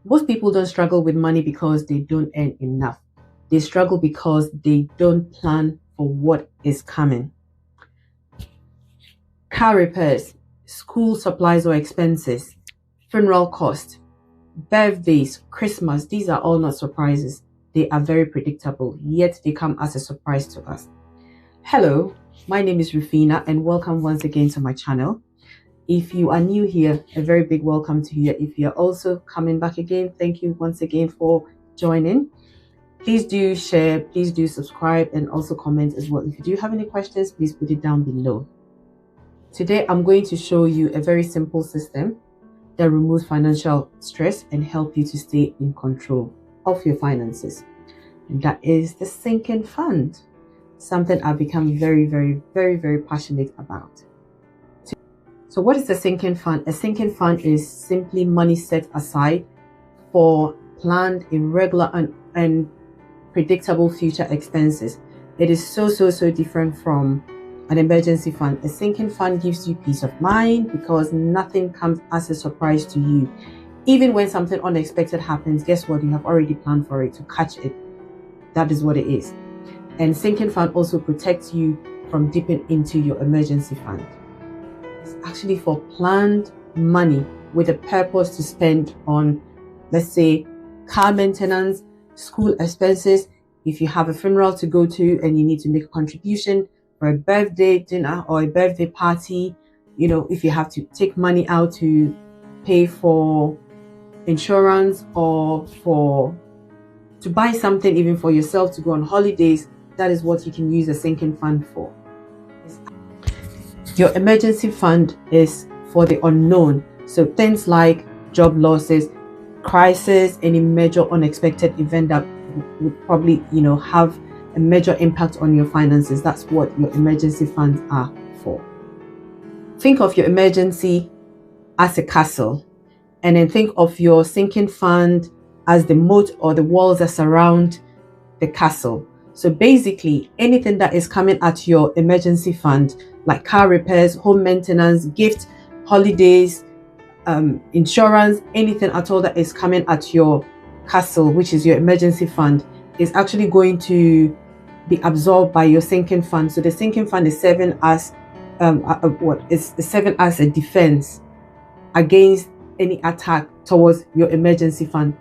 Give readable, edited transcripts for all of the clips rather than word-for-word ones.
Most people don't struggle with money because they don't earn enough. They struggle because they don't plan for what is coming. Car repairs, school supplies or expenses, funeral cost, birthdays, Christmas, these are all not surprises. They are very predictable, yet they come as a surprise to us. Hello, my name is Rufina and welcome once again to my channel. If you are new here, a very big welcome to you. If you're also coming back again, thank you once again for joining. Please do share, please do subscribe and also comment as well. If you do have any questions, please put it down below. Today, I'm going to show you a very simple system that removes financial stress and help you to stay in control of your finances. And that is the sinking fund, something I've become very passionate about. So what is the sinking fund? A sinking fund is simply money set aside for planned, irregular and predictable future expenses. It is so different from an emergency fund. A sinking fund gives you peace of mind because nothing comes as a surprise to you. Even when something unexpected happens, guess what? You have already planned for it to catch it. That is what it is. And sinking fund also protects you from dipping into your emergency fund. It's actually for planned money with a purpose to spend on, let's say, car maintenance, school expenses, if you have a funeral to go to and you need to make a contribution for a birthday dinner or a birthday party, if you have to take money out to pay for insurance or to buy something even for yourself to go on holidays, that is what you can use a sinking fund for. Your emergency fund is for the unknown. So things like job losses, crisis, any major unexpected event that would probably, have a major impact on your finances. That's what your emergency funds are for. Think of your emergency as a castle, and then think of your sinking fund as the moat or the walls that surround the castle. So basically, anything that is coming at your emergency fund, like car repairs, home maintenance, gift, holidays, insurance, anything at all that is coming at your castle, which is your emergency fund, is actually going to be absorbed by your sinking fund. So the sinking fund is serving as serving as a defense against any attack towards your emergency fund.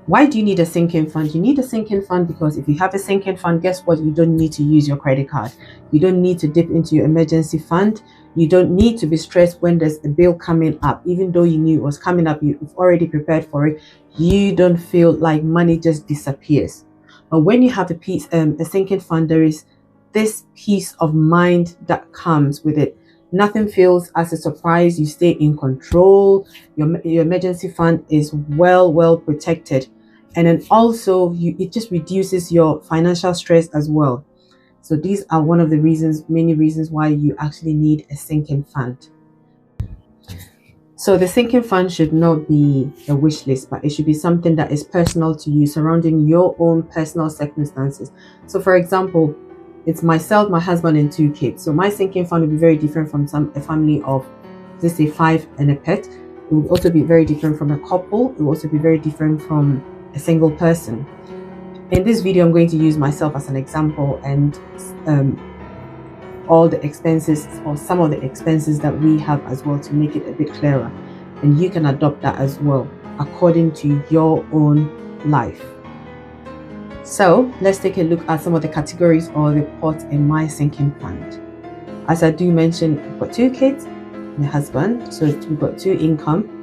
Why do you need a sinking fund? You need a sinking fund because if you have a sinking fund, guess what? You don't need to use your credit card. You don't need to dip into your emergency fund. You don't need to be stressed when there's a bill coming up. Even though you knew it was coming up, you've already prepared for it. You don't feel like money just disappears. But when you have a sinking fund, there is this peace of mind that comes with it. Nothing feels as a surprise. You stay in control. Your emergency fund is well protected. And then also it just reduces your financial stress as well. So these are one of the many reasons why you actually need a sinking fund. So the sinking fund should not be a wish list, but it should be something that is personal to you, surrounding your own personal circumstances. So for example, it's myself, my husband, and 2 kids. So my sinking fund will be very different from a family of, let's say, 5 and a pet. It will also be very different from a couple. It will also be very different from a single person. In this video, I'm going to use myself as an example and all the expenses or some of the expenses that we have as well to make it a bit clearer. And you can adopt that as well according to your own life. So let's take a look at some of the categories or the pots in my sinking fund. As I do mention, I've got 2 kids and a husband, so we've got 2 income.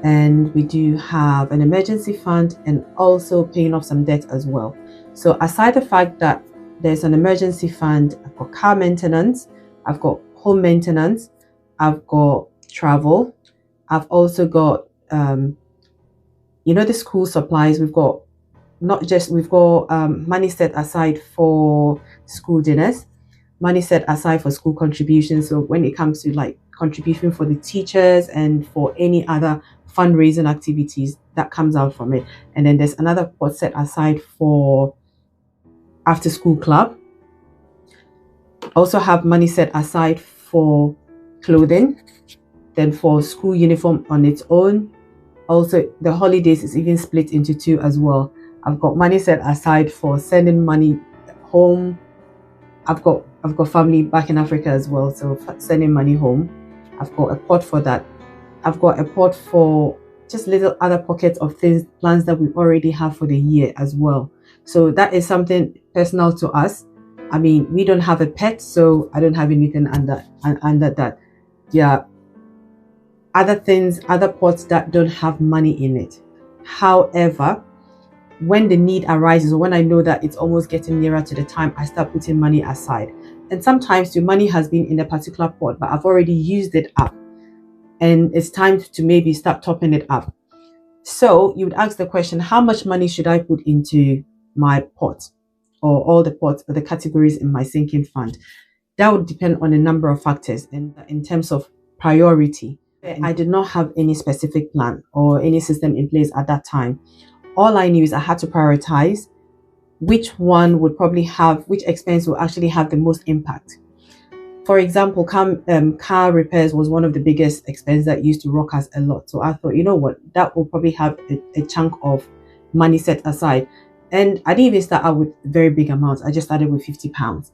And we do have an emergency fund and also paying off some debt as well. So aside the fact that there's an emergency fund, I've got car maintenance, I've got home maintenance, I've got travel, I've also got the school supplies. We've got money set aside for school dinners, money set aside for school contributions. So when it comes to like contribution for the teachers and for any other fundraising activities, that comes out from it. And then there's another pot set aside for after school club. Also have money set aside for clothing, then for school uniform on its own, Also, the holidays is even split into two as well. I've got money set aside for sending money home. I've got family back in Africa as well, so sending money home. I've got a pot for that. I've got a pot for just little other pockets of things, plans that we already have for the year as well. So that is something personal to us. I mean, we don't have a pet, so I don't have anything under that. Yeah, other things, other pots that don't have money in it. However, when the need arises, or when I know that it's almost getting nearer to the time, I start putting money aside. And sometimes the money has been in a particular pot, but I've already used it up, and it's time to maybe start topping it up. So you would ask the question, how much money should I put into my pot, or all the pots or the categories in my sinking fund? That would depend on a number of factors. And in terms of priority, I did not have any specific plan or any system in place at that time. All I knew is I had to prioritize which one would probably have, which expense will actually have the most impact. For example, car repairs was one of the biggest expenses that used to rock us a lot. So I thought, you know what, that will probably have a chunk of money set aside. And I didn't even start out with very big amounts. I just started with £50.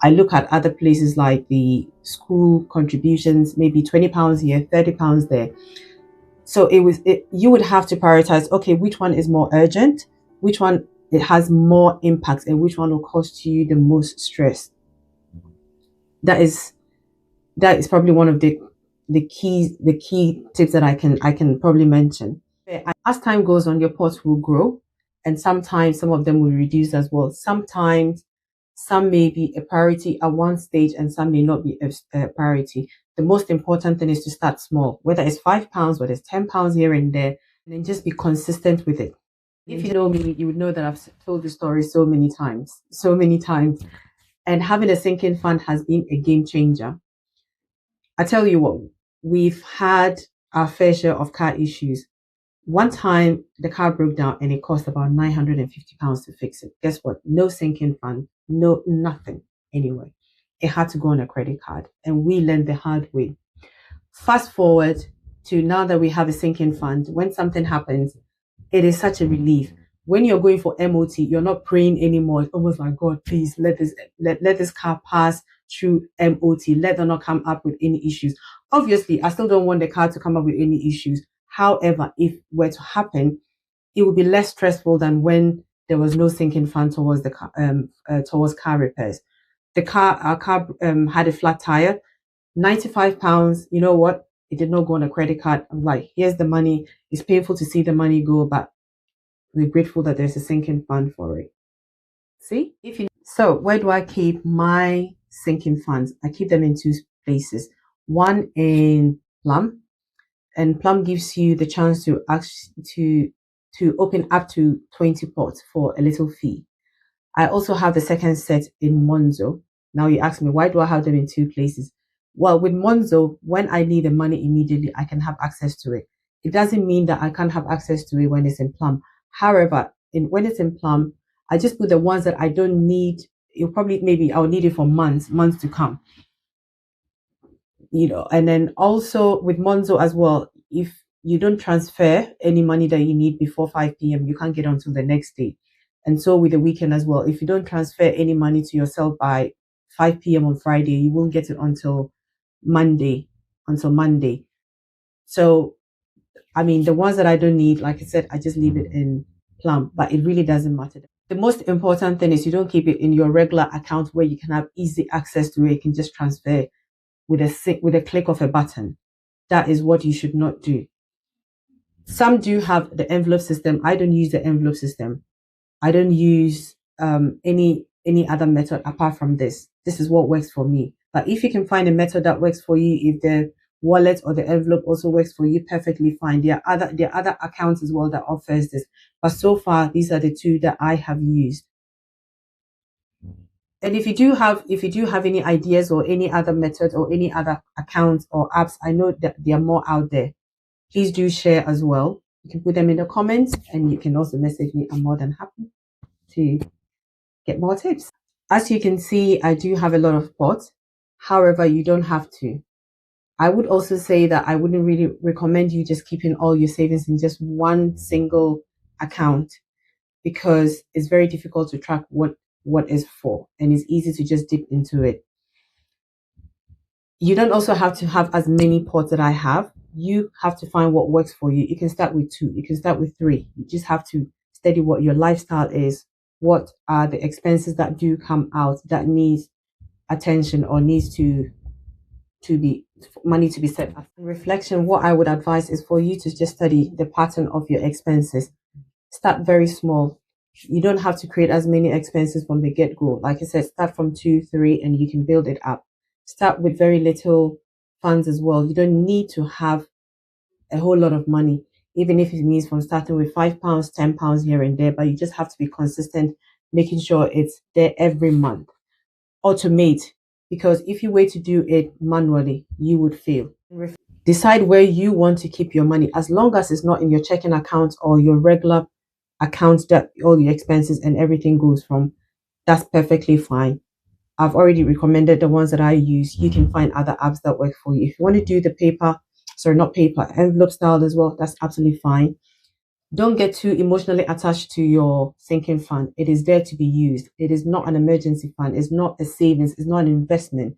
I look at other places like the school contributions, maybe £20 here, £30 there. So you would have to prioritize, okay, which one is more urgent, which one it has more impact, and which one will cost you the most stress. That is probably one of the key tips that I can probably mention. As time goes on, your pots will grow, and sometimes some of them will reduce as well. Sometimes some may be a priority at one stage, and some may not be a priority. The most important thing is to start small, whether it's £5, whether it's £10 here and there, and then just be consistent with it. If you know me, you would know that I've told the story so many times, and having a sinking fund has been a game changer. I tell you what, we've had our fair share of car issues. One time the car broke down and it cost about £950 to fix it. Guess what? No sinking fund, no nothing anyway. It had to go on a credit card, and we learned the hard way. Fast forward to now that we have a sinking fund, when something happens, it is such a relief. When you're going for MOT, you're not praying anymore. It's almost like, God, please let this car pass through MOT. Let them not come up with any issues. Obviously, I still don't want the car to come up with any issues. However, if it were to happen, it would be less stressful than when there was no sinking fund towards the car, towards car repairs. Our car had a flat tire, £95. You know what? It did not go on a credit card. I'm like, here's the money. It's painful to see the money go, but we're grateful that there's a sinking fund for it. See? So where do I keep my sinking funds? I keep them in two places. One in Plum, and Plum gives you the chance to open up to 20 pots for a little fee. I also have the second set in Monzo. Now you ask me, why do I have them in two places? Well, with Monzo, when I need the money immediately, I can have access to it. It doesn't mean that I can't have access to it when it's in Plum. However, when it's in Plum, I just put the ones that I don't need. Maybe I'll need it for months to come. And then also with Monzo as well, if you don't transfer any money that you need before 5 p.m., you can't get until the next day. And so with the weekend as well, if you don't transfer any money to yourself by 5 p.m. on Friday, you won't get it until Monday. So, I mean, the ones that I don't need, like I said, I just leave it in Plum, but it really doesn't matter. The most important thing is you don't keep it in your regular account where you can have easy access to it. You can just transfer with a click of a button. That is what you should not do. Some do have the envelope system. I don't use the envelope system. I don't use any other method apart from this. This is what works for me. But if you can find a method that works for you, if the wallet or the envelope also works for you, perfectly fine. There are other accounts as well that offers this. But so far, these are the two that I have used. And if you do have any ideas or any other methods or any other accounts or apps, I know that there are more out there. Please do share as well. You can put them in the comments, and you can also message me. I'm more than happy to get more tips. As you can see, I do have a lot of pots. However, you don't have to. I would also say that I wouldn't really recommend you just keeping all your savings in just one single account, because it's very difficult to track what is for, and it's easy to just dip into it. You don't also have to have as many pots that I have. You have to find what works for you. You can start with 2, you can start with 3. You just have to study what your lifestyle is, what are the expenses that do come out that needs attention or needs to be money to be set up. In reflection, what I would advise is for you to just study the pattern of your expenses. Start very small. You don't have to create as many expenses from the get-go. Like I said, start from 2, 3, and you can build it up. Start with very little funds as well. You don't need to have a whole lot of money, even if it means from starting with £5, £10 here and there, but you just have to be consistent, making sure it's there every month. Automate, because if you wait to do it manually, you would fail. Decide where you want to keep your money, as long as it's not in your checking account or your regular account that all your expenses and everything goes from. That's perfectly fine. I've already recommended the ones that I use. You can find other apps that work for you. If you want to do the envelope style as well, that's absolutely fine. Don't get too emotionally attached to your sinking fund. It is there to be used. It is not an emergency fund. It's not a savings. It's not an investment.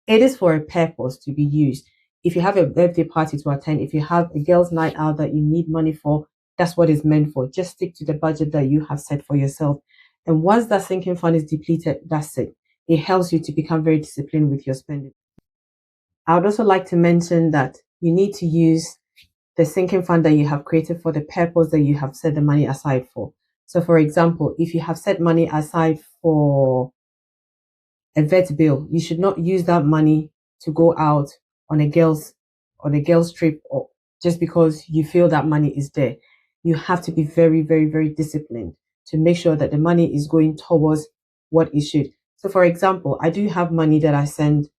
It is for a purpose to be used. If you have a birthday party to attend, if you have a girls' night out that you need money for, that's what it's meant for. Just stick to the budget that you have set for yourself. And once that sinking fund is depleted, that's it. It helps you to become very disciplined with your spending. I would also like to mention that you need to use the sinking fund that you have created for the purpose that you have set the money aside for. So, for example, if you have set money aside for a vet bill, you should not use that money to go out on a girls trip, or just because you feel that money is there. You have to be very, very, very disciplined to make sure that the money is going towards what it should. So, for example, I do have money that I send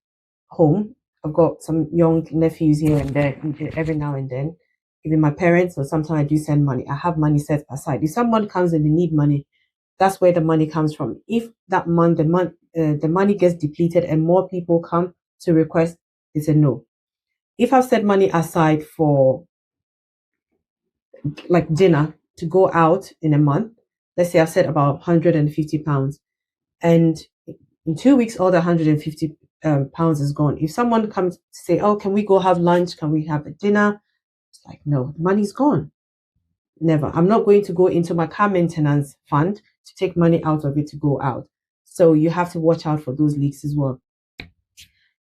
home. I've got some young nephews here and there every now and then. Even my parents, or sometimes I do send money. I have money set aside. If someone comes and they need money, that's where the money comes from. If that month the money gets depleted and more people come to request, it's a no. If I've set money aside for like dinner to go out in a month, let's say I've set about £150, and in 2 weeks all the £150 is gone. If someone comes to say, oh, can we go have lunch? Can we have a dinner? It's like, no, the money's gone. Never. I'm not going to go into my car maintenance fund to take money out of it to go out. So you have to watch out for those leaks as well.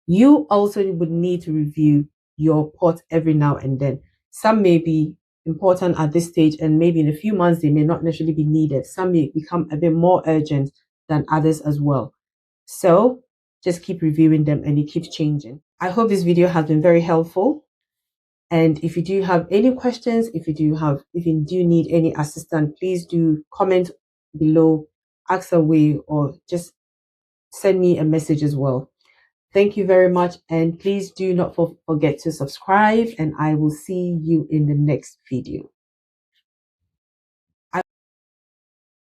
You also would need to review your pot every now and then. Some may be important at this stage, and maybe in a few months they may not necessarily be needed. Some may become a bit more urgent than others as well. So just keep reviewing them, and it keeps changing. I hope this video has been very helpful. And if you do have any questions, if you do need any assistance, please do comment below, ask away, or just send me a message as well. Thank you very much. And please do not forget to subscribe, and I will see you in the next video.